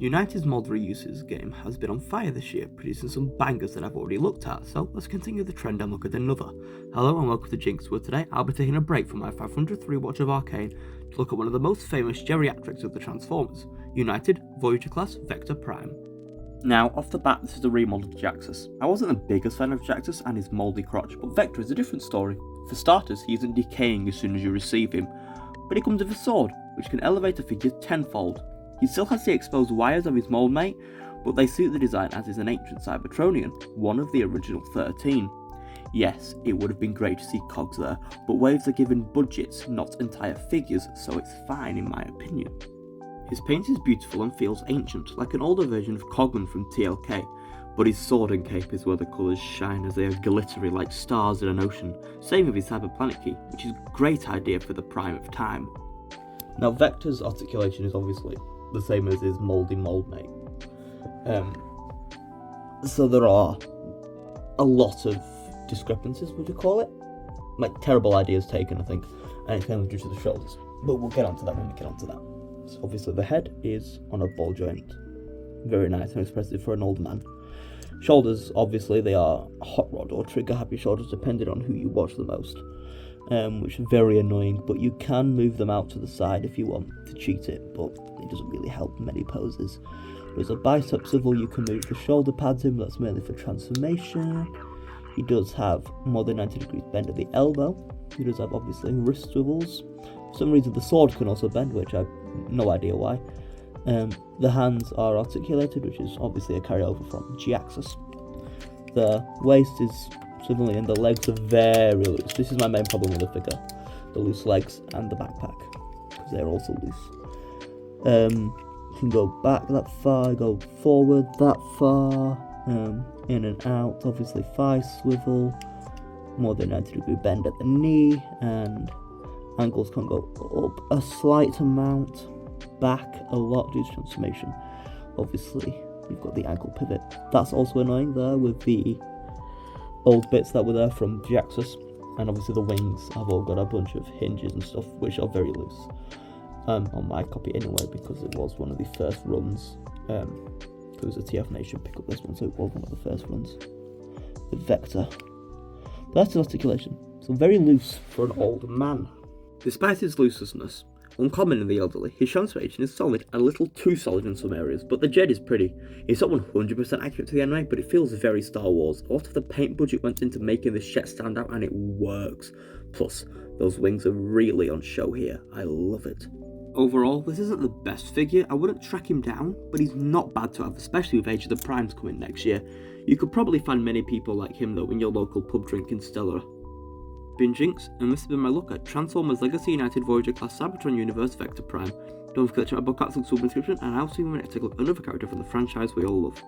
United's mod reuses game has been on fire this year, producing some bangers that I've already looked at, so let's continue the trend and look at another. Hello and welcome to Jinx, where today I'll be taking a break from my 500th rewatch of Arcane to look at one of the most famous geriatrics of the Transformers, United Voyager class Vector Prime. Now, off the bat, this is a remodeled Jaxus. I wasn't the biggest fan of Jaxus and his mouldy crotch, but Vector is a different story. For starters, he isn't decaying as soon as you receive him, but he comes with a sword, which can elevate a figure tenfold. He still has the exposed wires of his mould mate, but they suit the design as is an ancient Cybertronian, one of the original 13. Yes, it would have been great to see cogs there, but waves are given budgets, not entire figures, so it's fine in my opinion. His paint is beautiful and feels ancient, like an older version of Cogman from TLK, but his sword and cape is where the colours shine as they are glittery like stars in an ocean, same with his Cyberplanet key, which is a great idea for the prime of time. Now Vector's articulation is obviously the same as his mouldy mould mate. So there are a lot of discrepancies, would you call it? Like terrible ideas taken, I think, and it's kind of due to the shoulders. But we'll get onto that when we get onto that. So obviously the head is on a ball joint. Very nice and expressive for an old man. Shoulders, obviously, they are hot rod or trigger happy shoulders depending on who you watch the most. Which is very annoying, but you can move them out to the side if you want to cheat it, but it doesn't really help many poses. There's a bicep swivel, you can move the shoulder pads in, but that's mainly for transformation. He does have more than 90 degrees bend at the elbow. He does have obviously wrist swivels. For some reason the sword can also bend, which I have no idea why. The hands are articulated, which is obviously a carryover from G-axis. The waist is swiveling and the legs are very loose. This is my main problem with the figure. The loose legs and the backpack, because they're also loose. You can go back that far, go forward that far, in and out, obviously thigh swivel, more than 90 degree bend at the knee, and ankles can go up a slight amount, back a lot due to transformation. Obviously, you've got the ankle pivot. That's also annoying there with the old bits that were there from Jaxus, and obviously the wings have all got a bunch of hinges and stuff which are very loose. On my copy anyway, because it was one of the first runs. It was a TF Nation pick up this one, so it was one of the first runs. The Vector. That's his articulation. So very loose for an old man. Despite his looseness, uncommon in the elderly, his transformation is solid, a little too solid in some areas, but the Jed is pretty. It's not 100% accurate to the anime, but it feels very Star Wars. A lot of the paint budget went into making this jet stand out, and it works. Plus, those wings are really on show here. I love it. Overall, this isn't the best figure. I wouldn't track him down, but he's not bad to have, especially with Age of the Primes coming next year. You could probably find many people like him though in your local pub drinking Stella. Been Jinx, and this has been my look at Transformers Legacy United Voyager class Cybertron Universe Vector Prime. Don't forget to check my book out, link to the description, and I'll see you in the next take a look at another character from the franchise we all love.